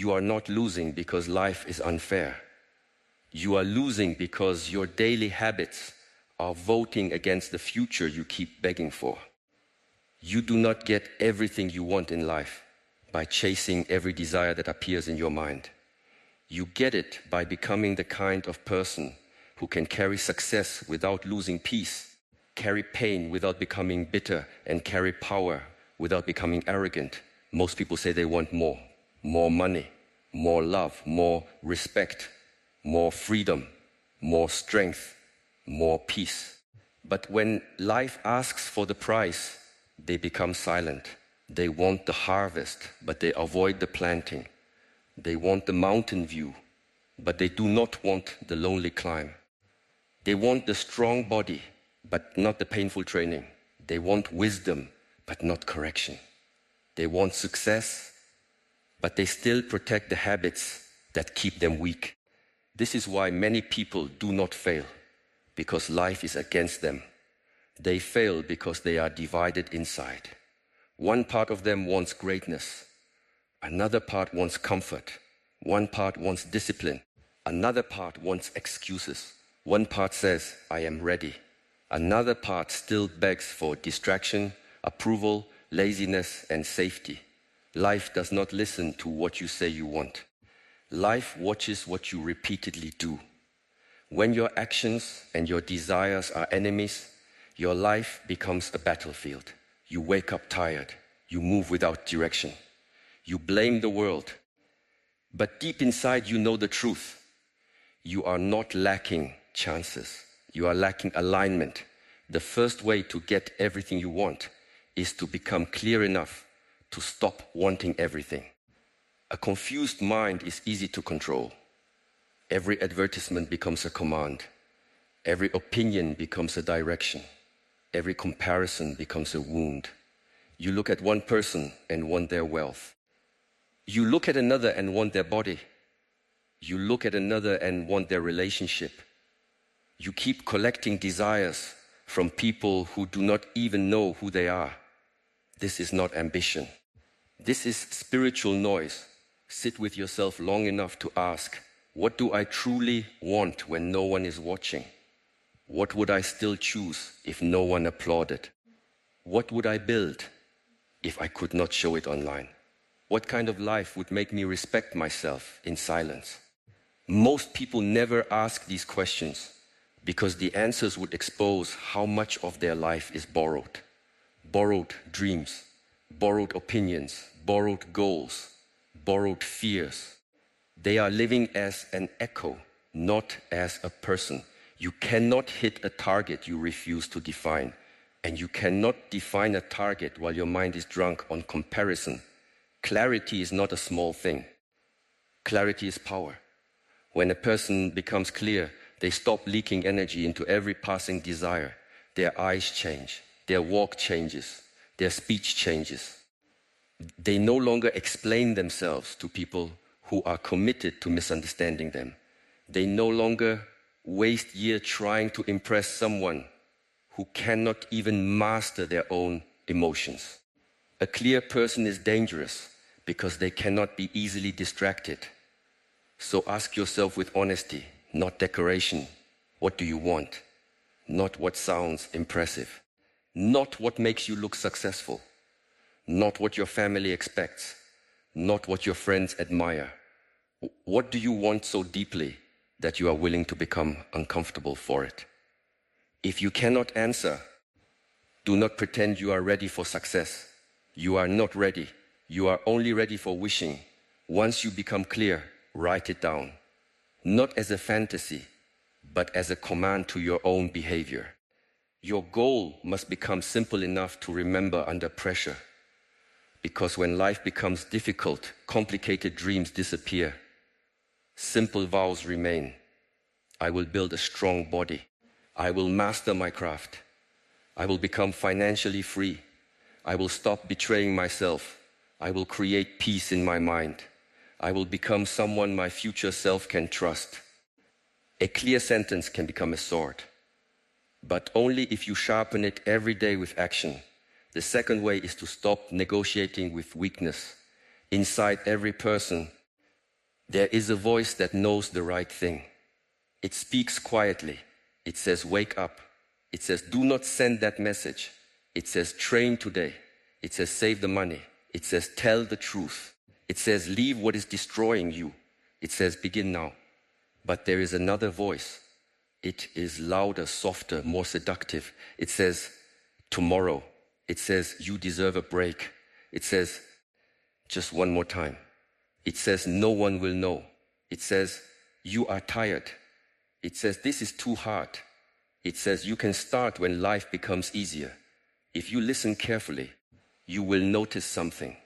you are not losing because life is unfair. You are losing because your daily habits are voting against the future you keep begging for. You do not get everything you want in life by chasing every desire that appears in your mind. You get it by becoming the kind of person who can carry success without losing peace, carry pain without becoming bitter, and carry power without becoming arrogant. Most people say they want more money, more love, more respect, more freedom, more strength, more peace. But when life asks for the price, they become silent. They want the harvest, but they avoid the planting. They want the mountain view, but they do not want the lonely climb. They want the strong body, but not the painful training. They want wisdom, but not correction. They want success, but they still protect the habits that keep them weak. This is why many people do not fail, because life is against them. They fail because they are divided inside. One part of them wants greatness. Another part wants comfort. One part wants discipline. Another part wants excuses. One part says, I am ready. Another part still begs for distraction, approval, laziness, and safety. Life does not listen to what you say you want. Life watches what you repeatedly do. When your actions and your desires are enemies, your life becomes a battlefield. You wake up tired. You move without direction. You blame the world. But deep inside you know the truth. You are not lacking chances. You are lacking alignment. The first way to get everything you want is to become clear enough to stop wanting everything. A confused mind is easy to control. Every advertisement becomes a command. Every opinion becomes a direction. Every comparison becomes a wound. You look at one person and want their wealth. You look at another and want their body. You look at another and want their relationship. You keep collecting desires from people who do not even know who they are. This is not ambition. This is spiritual noise. Sit with yourself long enough to ask, what do I truly want when no one is watching? What would I still choose if no one applauded? What would I build if I could not show it online? What kind of life would make me respect myself in silence? Most people never ask these questions because the answers would expose how much of their life is borrowed. Borrowed dreams, borrowed opinions, borrowed goals, borrowed fears. They are living as an echo, not as a person. You cannot hit a target you refuse to define, and you cannot define a target while your mind is drunk on comparison. Clarity is not a small thing. Clarity is power. When a person becomes clear, they stop leaking energy into every passing desire. Their eyes change, their walk changes, their speech changes. They no longer explain themselves to people who are committed to misunderstanding them. They no longer waste years trying to impress someone who cannot even master their own emotions. A clear person is dangerous because they cannot be easily distracted. So ask yourself with honesty, not decoration, what do you want? Not what sounds impressive. Not what makes you look successful. Not what your family expects. Not what your friends admire. What do you want so deeply that you are willing to become uncomfortable for it? If you cannot answer, do not pretend you are ready for success. You are not ready. You are only ready for wishing. Once you become clear, write it down. Not as a fantasy, but as a command to your own behavior. Your goal must become simple enough to remember under pressure. Because when life becomes difficult, complicated dreams disappear. Simple vows remain. I will build a strong body. I will master my craft. I will become financially free. I will stop betraying myself. I will create peace in my mind. I will become someone my future self can trust. A clear sentence can become a sword, but only if you sharpen it every day with action. The second way is to stop negotiating with weakness. Inside every person There is a voice that knows the right thing. It speaks quietly. It says, wake up. It says, do not send that message. It says, train today. It says, save the money. It says, tell the truth. It says, leave what is destroying you. It says, begin now. But there is another voice. It is louder, softer, more seductive. It says, tomorrow. It says, you deserve a break. It says, just one more time. It says, no one will know. It says, you are tired. It says, this is too hard. It says, you can start when life becomes easier. If you listen carefully, you will notice something.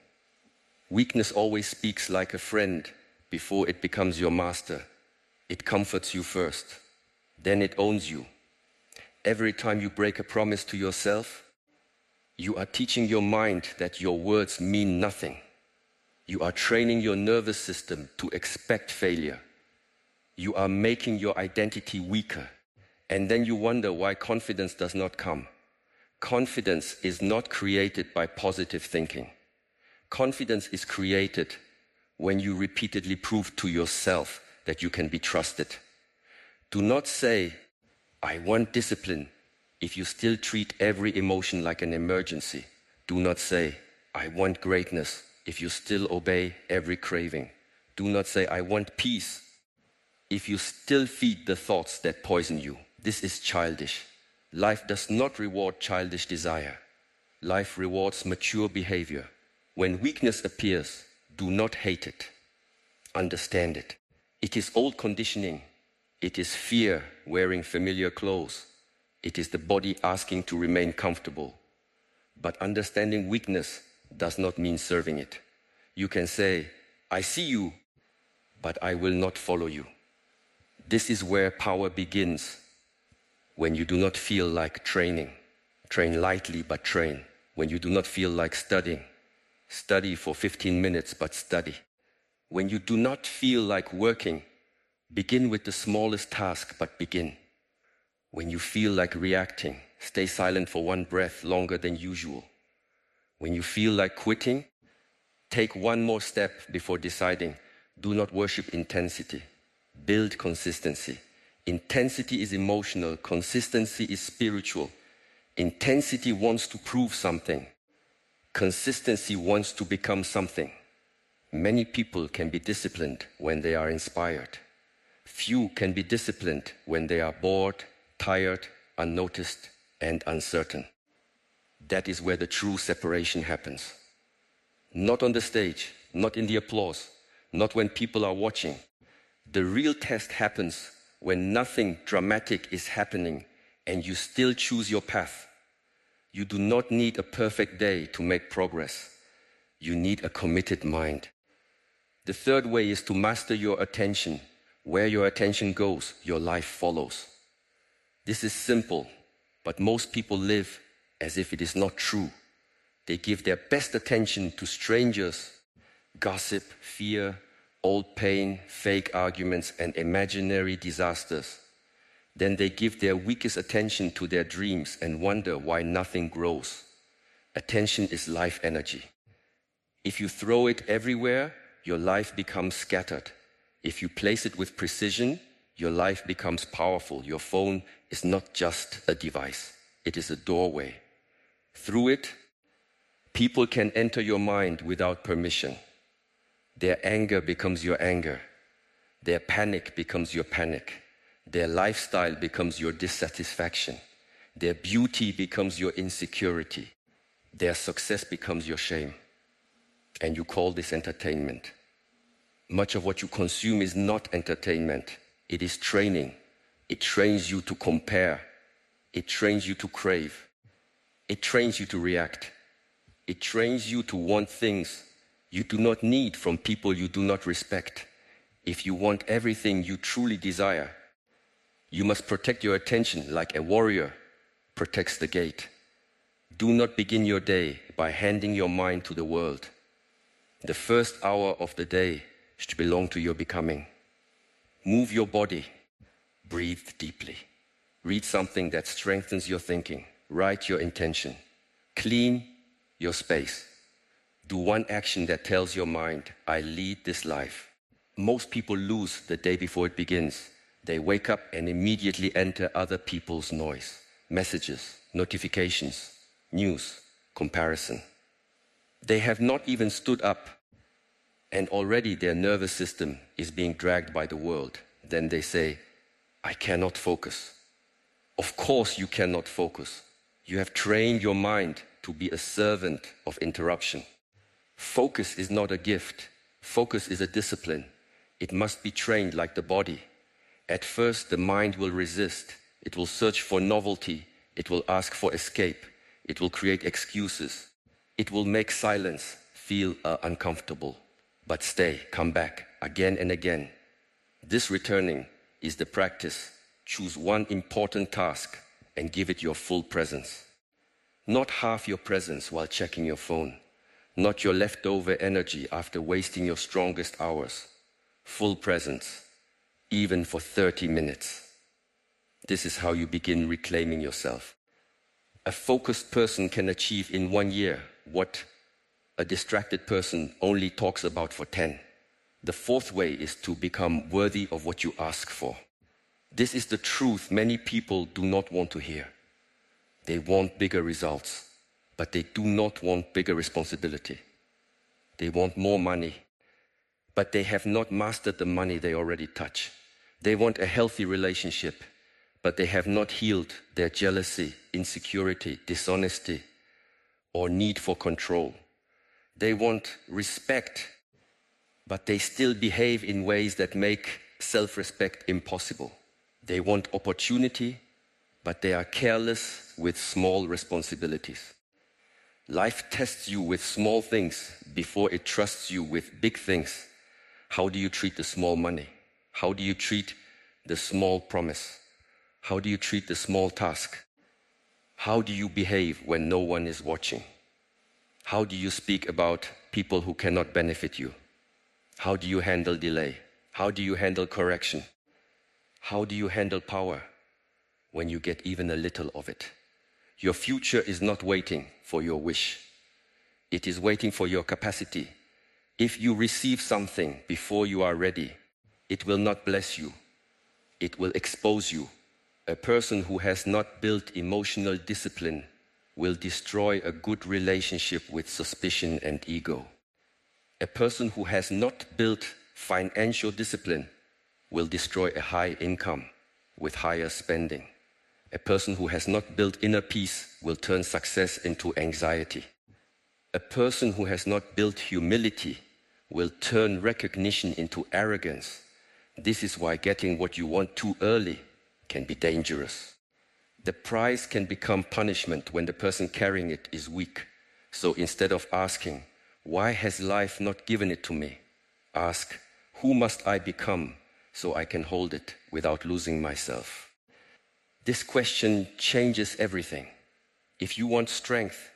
Weakness always speaks like a friend before it becomes your master. It comforts you first. Then it owns you. Every time you break a promise to yourself, you are teaching your mind that your words mean nothing. You are training your nervous system to expect failure. You are making your identity weaker. And then you wonder why confidence does not come. Confidence is not created by positive thinking. Confidence is created when you repeatedly prove to yourself that you can be trusted. Do not say, I want discipline, if you still treat every emotion like an emergency. Do not say, I want greatness, if you still obey every craving. Do not say, I want peace, if you still feed the thoughts that poison you. This is childish. Life does not reward childish desire. Life rewards mature behavior. When weakness appears, do not hate it. Understand it. It is old conditioning. It is fear wearing familiar clothes. It is the body asking to remain comfortable. But understanding weakness does not mean serving it. You can say, I see you, but I will not follow you. This is where power begins. When you do not feel like training, train lightly but train. When you do not feel like studying, study for 15 minutes but study. When you do not feel like working, begin with the smallest task but begin. When you feel like reacting, stay silent for one breath longer than usual. When you feel like quitting, take one more step before deciding. Do not worship intensity. Build consistency. Intensity is emotional. Consistency is spiritual. Intensity wants to prove something. Consistency wants to become something. Many people can be disciplined when they are inspired. Few can be disciplined when they are bored, tired, unnoticed, and uncertain. That is where the true separation happens. Not on the stage, not in the applause, not when people are watching. The real test happens when nothing dramatic is happening and you still choose your path. You do not need a perfect day to make progress. You need a committed mind. The third way is to master your attention. Where your attention goes, your life follows. This is simple, but most people live as if it is not true. They give their best attention to strangers, gossip, fear, old pain, fake arguments, and imaginary disasters. Then they give their weakest attention to their dreams and wonder why nothing grows. Attention is life energy. If you throw it everywhere, your life becomes scattered. If you place it with precision, your life becomes powerful. Your phone is not just a device. It is a doorway. Through it, people can enter your mind without permission. Their anger becomes your anger. Their panic becomes your panic. Their lifestyle becomes your dissatisfaction. Their beauty becomes your insecurity. Their success becomes your shame. And you call this entertainment. Much of what you consume is not entertainment. It is training. It trains you to compare. It trains you to crave. It trains you to react. It trains you to want things you do not need from people you do not respect. If you want everything you truly desire, you must protect your attention like a warrior protects the gate. Do not begin your day by handing your mind to the world. The first hour of the day should belong to your becoming. Move your body. Breathe deeply. Read something that strengthens your thinking. Write your intention. Clean your space. Do one action that tells your mind, I lead this life. Most people lose the day before it begins. They wake up and immediately enter other people's noise, messages, notifications, news, comparison. They have not even stood up, and already their nervous system is being dragged by the world. Then they say, I cannot focus. Of course you cannot focus. You have trained your mind to be a servant of interruption. Focus is not a gift. Focus is a discipline. It must be trained like the body. At first, the mind will resist. It will search for novelty. It will ask for escape. It will create excuses. It will make silence feel uncomfortable. But stay, come back, again and again. This returning is the practice. Choose one important task and give it your full presence. Not half your presence while checking your phone. Not your leftover energy after wasting your strongest hours. Full presence, even for 30 minutes. This is how you begin reclaiming yourself. A focused person can achieve in 1 year what a distracted person only talks about for 10. The fourth way is to become worthy of what you ask for. This is the truth many people do not want to hear. They want bigger results, but they do not want bigger responsibility. They want more money, but they have not mastered the money they already touch. They want a healthy relationship, but they have not healed their jealousy, insecurity, dishonesty, or need for control. They want respect, but they still behave in ways that make self-respect impossible. They want opportunity, but they are careless with small responsibilities. Life tests you with small things before it trusts you with big things. How do you treat the small money? How do you treat the small promise? How do you treat the small task? How do you behave when no one is watching? How do you speak about people who cannot benefit you? How do you handle delay? How do you handle correction? How do you handle power when you get even a little of it? Your future is not waiting for your wish. It is waiting for your capacity. If you receive something before you are ready, it will not bless you. It will expose you. A person who has not built emotional discipline will destroy a good relationship with suspicion and ego. A person who has not built financial discipline will destroy a high income with higher spending. A person who has not built inner peace will turn success into anxiety. A person who has not built humility will turn recognition into arrogance. This is why getting what you want too early can be dangerous. The prize can become punishment when the person carrying it is weak. So instead of asking, why has life not given it to me? Ask, who must I become so I can hold it without losing myself? This question changes everything. If you want strength,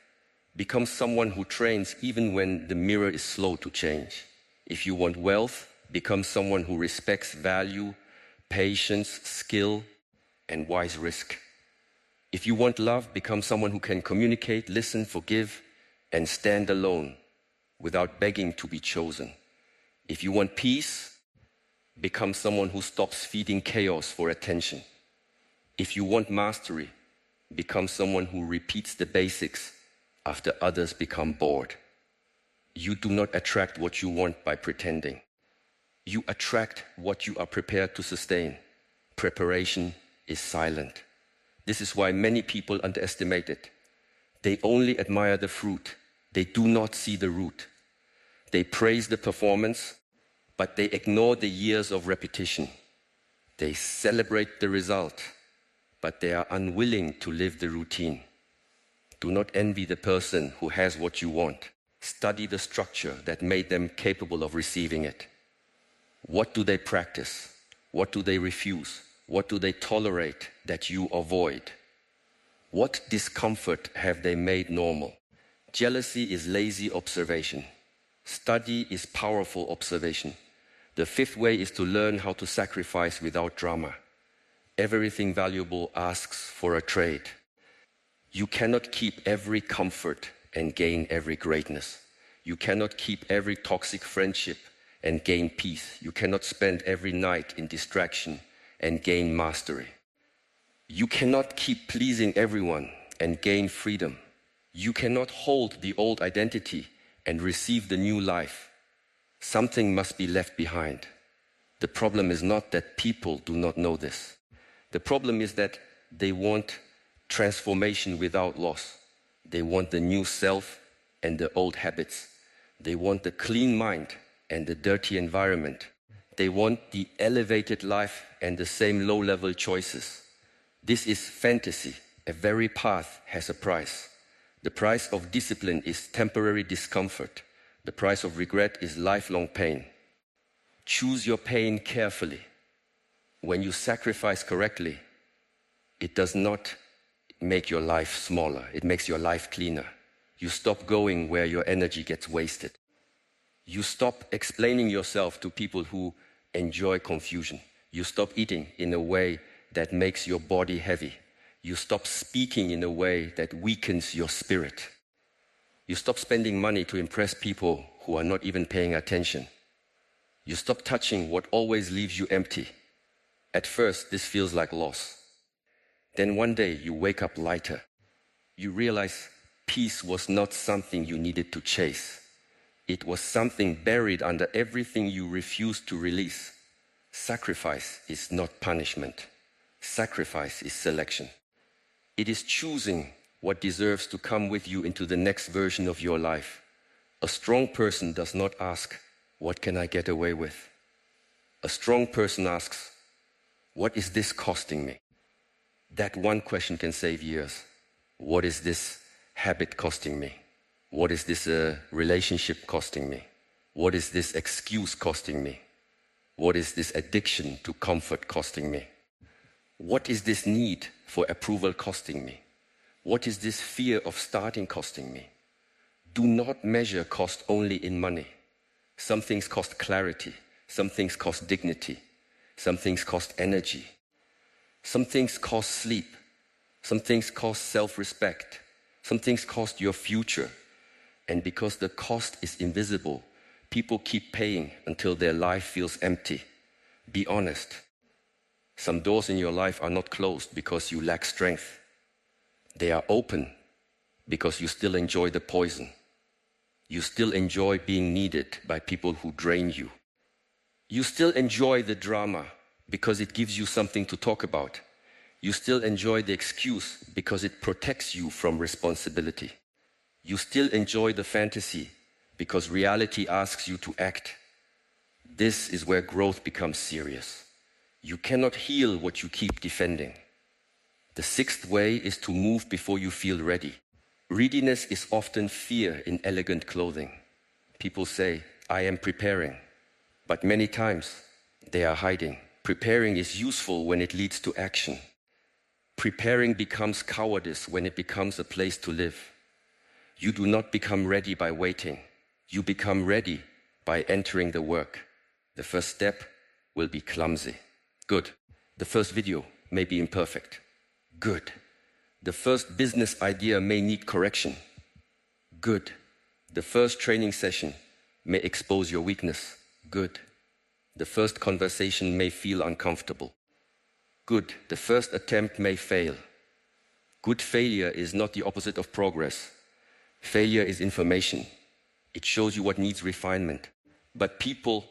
become someone who trains even when the mirror is slow to change. If you want wealth, become someone who respects value, patience, skill, and wise risk. If you want love, become someone who can communicate, listen, forgive, and stand alone without begging to be chosen. If you want peace, become someone who stops feeding chaos for attention. If you want mastery, become someone who repeats the basics after others become bored. You do not attract what you want by pretending. You attract what you are prepared to sustain. Preparation is silent. This is why many people underestimate it. They only admire the fruit. They do not see the root. They praise the performance, but they ignore the years of repetition. They celebrate the result, but they are unwilling to live the routine. Do not envy the person who has what you want. Study the structure that made them capable of receiving it. What do they practice? What do they refuse? What do they tolerate that you avoid? What discomfort have they made normal? Jealousy is lazy observation. Study is powerful observation. The fifth way is to learn how to sacrifice without drama. Everything valuable asks for a trade. You cannot keep every comfort and gain every greatness. You cannot keep every toxic friendship and gain peace. You cannot spend every night in distraction and gain mastery. You cannot keep pleasing everyone and gain freedom. You cannot hold the old identity and receive the new life. Something must be left behind. The problem is not that people do not know this. The problem is that they want transformation without loss. They want the new self and the old habits. They want the clean mind and the dirty environment. They want the elevated life and the same low-level choices. This is fantasy. A very path has a price. The price of discipline is temporary discomfort. The price of regret is lifelong pain. Choose your pain carefully. When you sacrifice correctly, it does not make your life smaller. It makes your life cleaner. You stop going where your energy gets wasted. You stop explaining yourself to people who enjoy confusion. You stop eating in a way that makes your body heavy. You stop speaking in a way that weakens your spirit. You stop spending money to impress people who are not even paying attention. You stop touching what always leaves you empty. At first, this feels like loss. Then one day, you wake up lighter. You realize peace was not something you needed to chase. It was something buried under everything you refused to release. Sacrifice is not punishment. Sacrifice is selection. It is choosing what deserves to come with you into the next version of your life. A strong person does not ask, "What can I get away with?" A strong person asks, "What is this costing me?" That one question can save years. What is this habit costing me? What is this relationship costing me? What is this excuse costing me? What is this addiction to comfort costing me? What is this need for approval costing me? What is this fear of starting costing me? Do not measure cost only in money. Some things cost clarity. Some things cost dignity. Some things cost energy. Some things cost sleep. Some things cost self-respect. Some things cost your future. And because the cost is invisible, people keep paying until their life feels empty. Be honest. Some doors in your life are not closed because you lack strength. They are open because you still enjoy the poison. You still enjoy being needed by people who drain you. You still enjoy the drama because it gives you something to talk about. You still enjoy the excuse because it protects you from responsibility. You still enjoy the fantasy because reality asks you to act. This is where growth becomes serious. You cannot heal what you keep defending. The sixth way is to move before you feel ready. Readiness is often fear in elegant clothing. People say, "I am preparing," but many times they are hiding. Preparing is useful when it leads to action. Preparing becomes cowardice when it becomes a place to live. You do not become ready by waiting. You become ready by entering the work. The first step will be clumsy. Good. The first video may be imperfect. Good. The first business idea may need correction. Good. The first training session may expose your weakness. Good. The first conversation may feel uncomfortable. Good. The first attempt may fail. Good failure is not the opposite of progress. Failure is information. It shows you what needs refinement. But people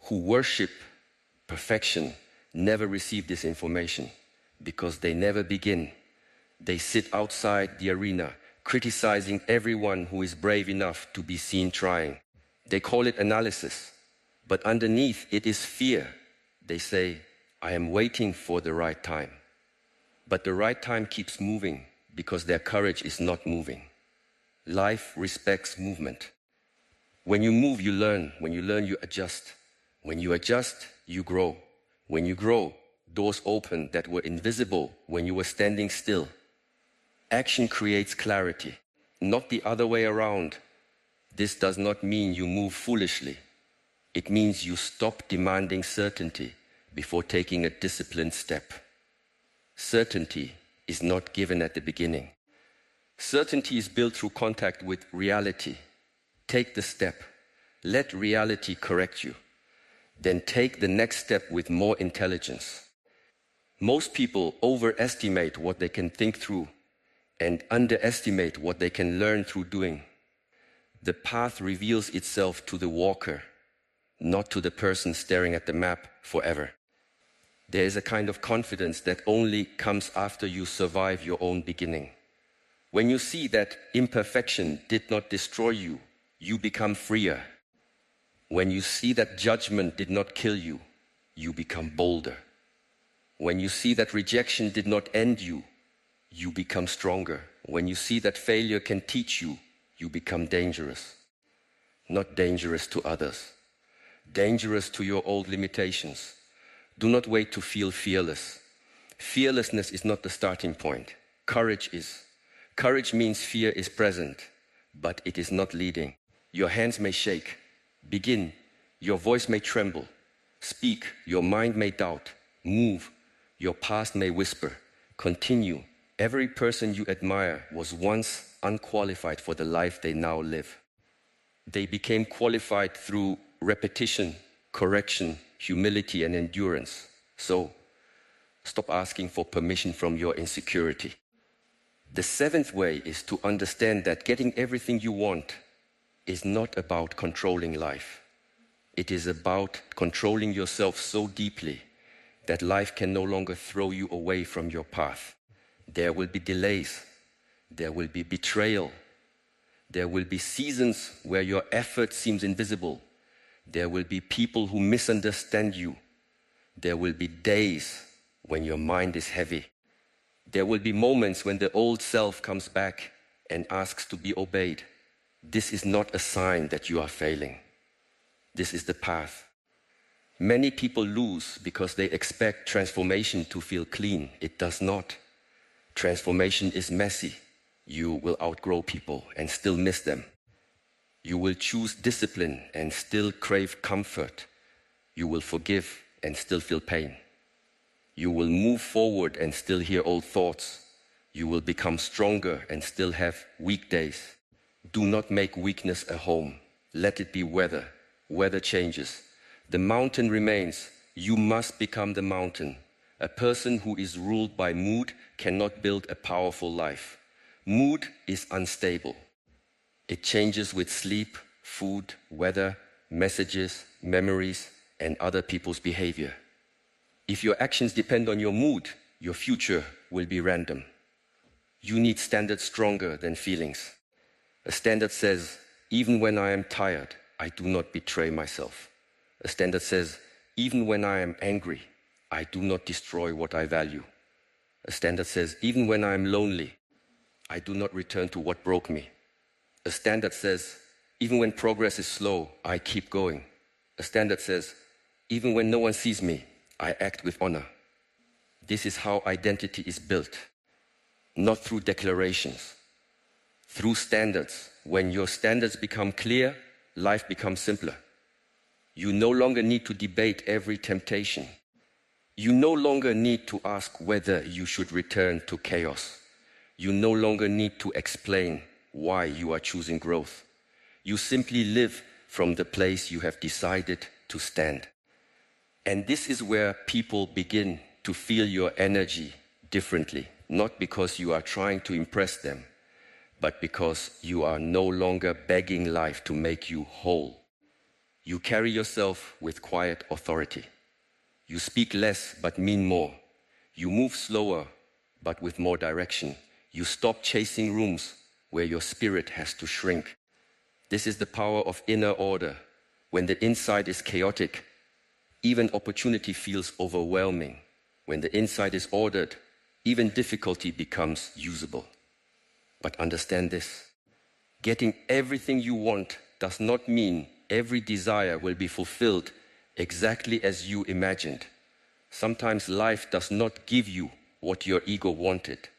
who worship perfection never receive this information because they never begin. They sit outside the arena, criticizing everyone who is brave enough to be seen trying. They call it analysis, but underneath it is fear. They say, "I am waiting for the right time." But the right time keeps moving because their courage is not moving. Life respects movement. When you move, you learn. When you learn, you adjust. When you adjust, you grow. When you grow, doors open that were invisible when you were standing still. Action creates clarity, not the other way around. This does not mean you move foolishly. It means you stop demanding certainty before taking a disciplined step. Certainty is not given at the beginning. Certainty is built through contact with reality. Take the step. Let reality correct you. then take the next step with more intelligence. Most people overestimate what they can think through and underestimate what they can learn through doing. The path reveals itself to the walker, not to the person staring at the map forever. There is a kind of confidence that only comes after you survive your own beginning. When you see that imperfection did not destroy you, you become freer. When you see that judgment did not kill you, you become bolder. When you see that rejection did not end you, you become stronger. When you see that failure can teach you, you become dangerous. Not dangerous to others, dangerous to your old limitations. Do not wait to feel fearless. Fearlessness is not the starting point. Courage is. Courage means fear is present, but it is not leading. Your hands may shake. Begin. Your voice may tremble. Speak. Your mind may doubt. Move. Your past may whisper. Continue. Every person you admire was once unqualified for the life they now live. They became qualified through repetition, correction, humility, and endurance. So, stop asking for permission from your insecurity. The seventh way is to understand that getting everything you want is not about controlling life. It is about controlling yourself so deeply that life can no longer throw you away from your path. There will be delays. There will be betrayal. There will be seasons where your effort seems invisible. There will be people who misunderstand you. There will be days when your mind is heavy. There will be moments when the old self comes back and asks to be obeyed. This is not a sign that you are failing. This is the path. Many people lose because they expect transformation to feel clean. It does not. Transformation is messy. You will outgrow people and still miss them. You will choose discipline and still crave comfort. You will forgive and still feel pain. You will move forward and still hear old thoughts. You will become stronger and still have weak days. Do not make weakness a home. Let it be weather. Weather changes. The mountain remains. You must become the mountain. A person who is ruled by mood cannot build a powerful life. Mood is unstable. It changes with sleep, food, weather, messages, memories, and other people's behavior. If your actions depend on your mood, your future will be random. You need standards stronger than feelings. A standard says, even when I am tired, I do not betray myself. A standard says, even when I am angry, I do not destroy what I value. A standard says, even when I am lonely, I do not return to what broke me. A standard says, even when progress is slow, I keep going. A standard says, even when no one sees me, I act with honor. This is how identity is built, not through declarations, through standards. When your standards become clear, life becomes simpler. You no longer need to debate every temptation. You no longer need to ask whether you should return to chaos. You no longer need to explain why you are choosing growth. You simply live from the place you have decided to stand. And this is where people begin to feel your energy differently, not because you are trying to impress them, but because you are no longer begging life to make you whole. You carry yourself with quiet authority. You speak less but mean more. You move slower but with more direction. You stop chasing rooms where your spirit has to shrink. This is the power of inner order. When the inside is chaotic, even opportunity feels overwhelming. When the inside is ordered, even difficulty becomes usable. But understand this: getting everything you want does not mean every desire will be fulfilled exactly as you imagined. Sometimes life does not give you what your ego wanted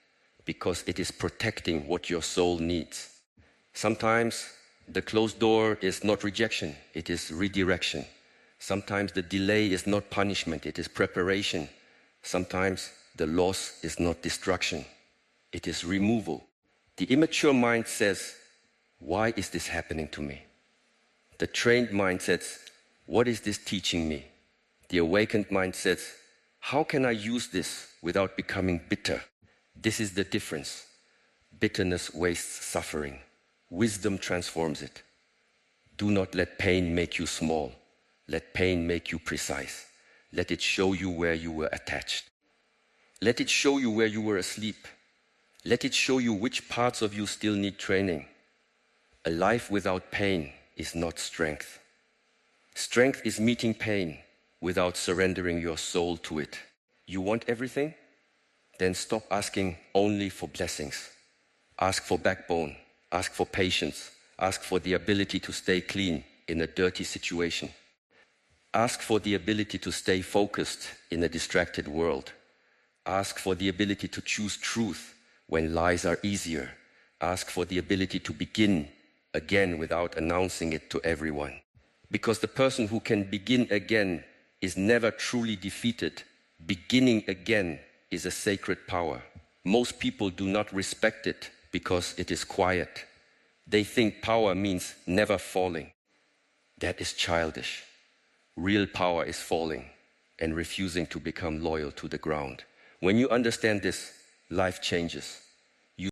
because it is protecting what your soul needs. Sometimes the closed door is not rejection, it is redirection. Sometimes the delay is not punishment, it is preparation. Sometimes the loss is not destruction, it is removal. The immature mind says, why is this happening to me? The trained mind says, what is this teaching me? The awakened mind says, how can I use this without becoming bitter? This is the difference. Bitterness wastes suffering. Wisdom transforms it. Do not let pain make you small. Let pain make you precise. Let it show you where you were attached. Let it show you where you were asleep. Let it show you which parts of you still need training. A life without pain is not strength. Strength is meeting pain without surrendering your soul to it. You want everything? Then stop asking only for blessings. Ask for backbone. Ask for patience. Ask for the ability to stay clean in a dirty situation. Ask for the ability to stay focused in a distracted world. Ask for the ability to choose truth when lies are easier. Ask for the ability to begin again without announcing it to everyone. Because the person who can begin again is never truly defeated. Beginning again is a sacred power. Most people do not respect it because it is quiet. They think power means never falling. That is childish. Real power is falling and refusing to become loyal to the ground. When you understand this, life changes.